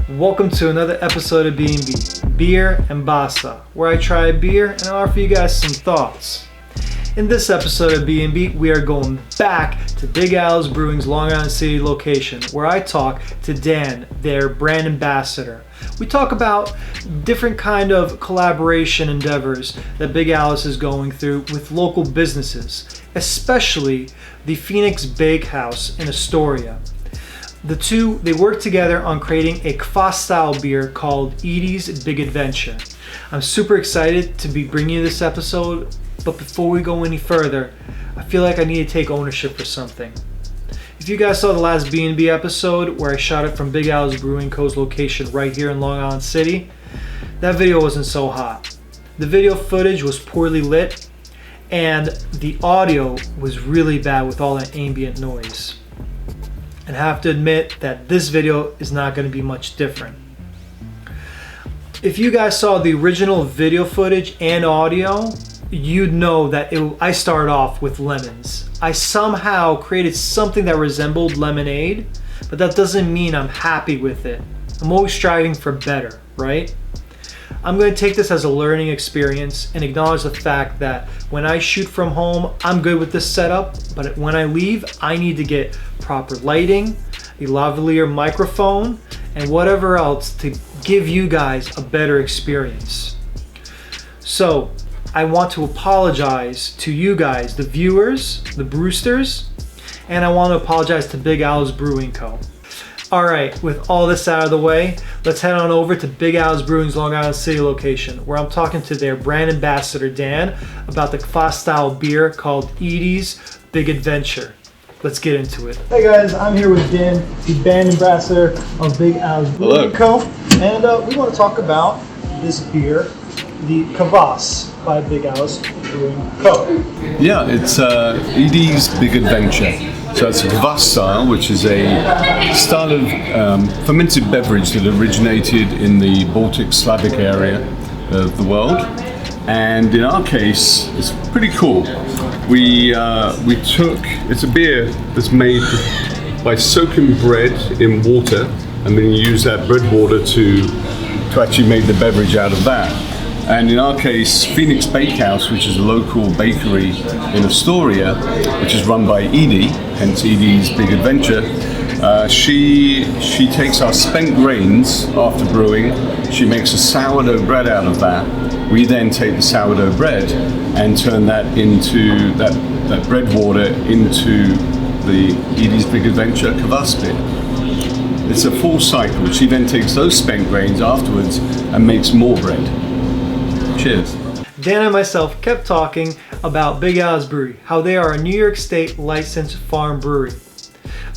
Welcome to another episode of BNB, Beer and Basa, where I try a beer and I offer you guys some thoughts. In this episode of BNB, we are going back to Big Al's Brewing's Long Island City location, where I talk to Dan, their brand ambassador. We talk about different kind of collaboration endeavors that Big Al's is going through with local businesses, especially the Phoenix Bakehouse in Astoria. The two, they work together on creating a Kvass style beer called EDIE'S Big Adventure. I'm super excited to be bringing you this episode, but before we go any further, I feel like I need to take ownership for something. If you guys saw the last B&B episode where I shot it from Big Al's Brewing Co.'s location right here in Long Island City, that video wasn't so hot. The video footage was poorly lit and the audio was really bad with all that ambient noise. And I have to admit that this video is not going to be much different. If you guys saw the original video footage and audio, you'd know that I started off with lemons. I somehow created something that resembled lemonade, but that doesn't mean I'm happy with it. I'm always striving for better, right? I'm going to take this as a learning experience and acknowledge the fact that when I shoot from home, I'm good with this setup, but when I leave, I need to get proper lighting, a lavalier microphone, and whatever else to give you guys a better experience. So, I want to apologize to you guys, the viewers, the brewsters, and I want to apologize to Big Al's Brewing Co. Alright, with all this out of the way, let's head on over to Big Al's Brewing's Long Island City location, where I'm talking to their brand ambassador, Dan, about the Kvass style beer called EDIE'S Big Adventure. Let's get into it. Hey guys, I'm here with Dan, the brand ambassador of Big Al's Brewing Co. And we want to talk about this beer, the Kvass by Big Al's Brewing Co. Yeah, it's EDIE'S Big Adventure. So it's a Kvass style, which is a style of fermented beverage that originated in the Baltic Slavic area of the world. And in our case, it's pretty cool. It's a beer that's made by soaking bread in water, and then you use that bread water to actually make the beverage out of that. And in our case, Phoenix Bakehouse, which is a local bakery in Astoria, which is run by Edie, hence EDIE'S Big Adventure, she takes our spent grains after brewing, she makes a sourdough bread out of that. We then take the sourdough bread and turn that into that bread water into the EDIE'S Big Adventure Kvass beer. It's a full cycle. She then takes those spent grains afterwards and makes more bread. Cheers. Dan and myself kept talking about Big Al's Brewery, how they are a New York State licensed farm brewery,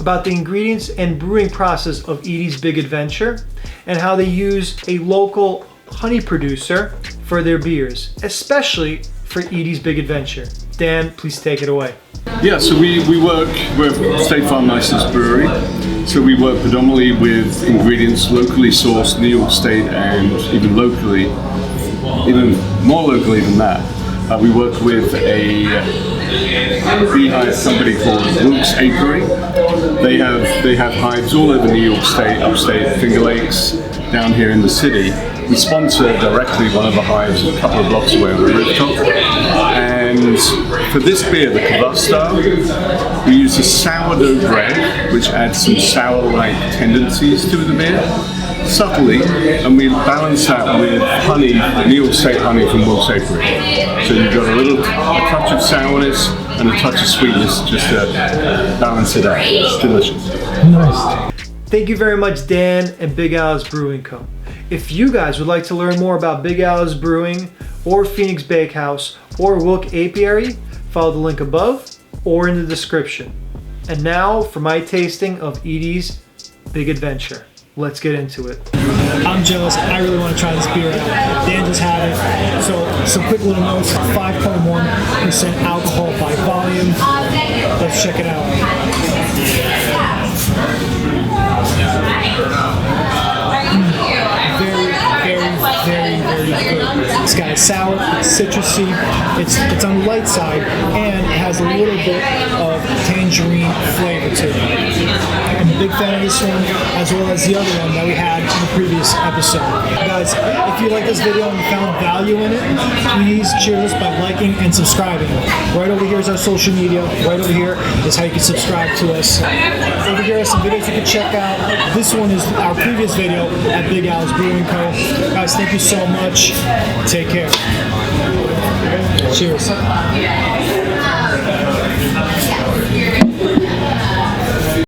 about the ingredients and brewing process of EDIE'S Big Adventure, and how they use a local honey producer for their beers, especially for EDIE'S Big Adventure. Dan, please take it away. Yeah, so we're a State Farm licensed brewery, so we work predominantly with ingredients locally sourced, New York State, and even more locally than that. We work with a beehive company called Wilkes Apiary. They have hives all over New York State, upstate, Finger Lakes, down here in the city. We sponsor directly one of the hives a couple of blocks away on the rooftop. And for this beer, the Kvass style, we use a sourdough bread, which adds some sour-like tendencies to the beer, subtly, and we balance that with honey, New York State honey from Wilkes Apiary. So you've got a touch of sourness and a touch of sweetness just to balance it out. It's delicious. Nice. Thank you very much, Dan and Big Al's Brewing Co. If you guys would like to learn more about Big Al's Brewing or Phoenix Bakehouse or Wilkes Apiary, follow the link above or in the description. And now for my tasting of EDIE'S Big Adventure. Let's get into it. I'm jealous. I really want to try this beer out. Dan just had it. So some quick little notes. 5.1% alcohol by volume. Let's check it out. Very good. This guy is sour, it's citrusy, it's on the light side, and it has a little bit of tangerine flavor to it. I'm big fan of this one, as well as the other one that we had in the previous episode. Guys, if you like this video and found value in it, please cheer us by liking and subscribing. Right over here is our social media. Right over here is how you can subscribe to us. Over here are some videos you can check out. This one is our previous video at Big Al's Brewing Co. Guys, thank you so much. Take care. Cheers.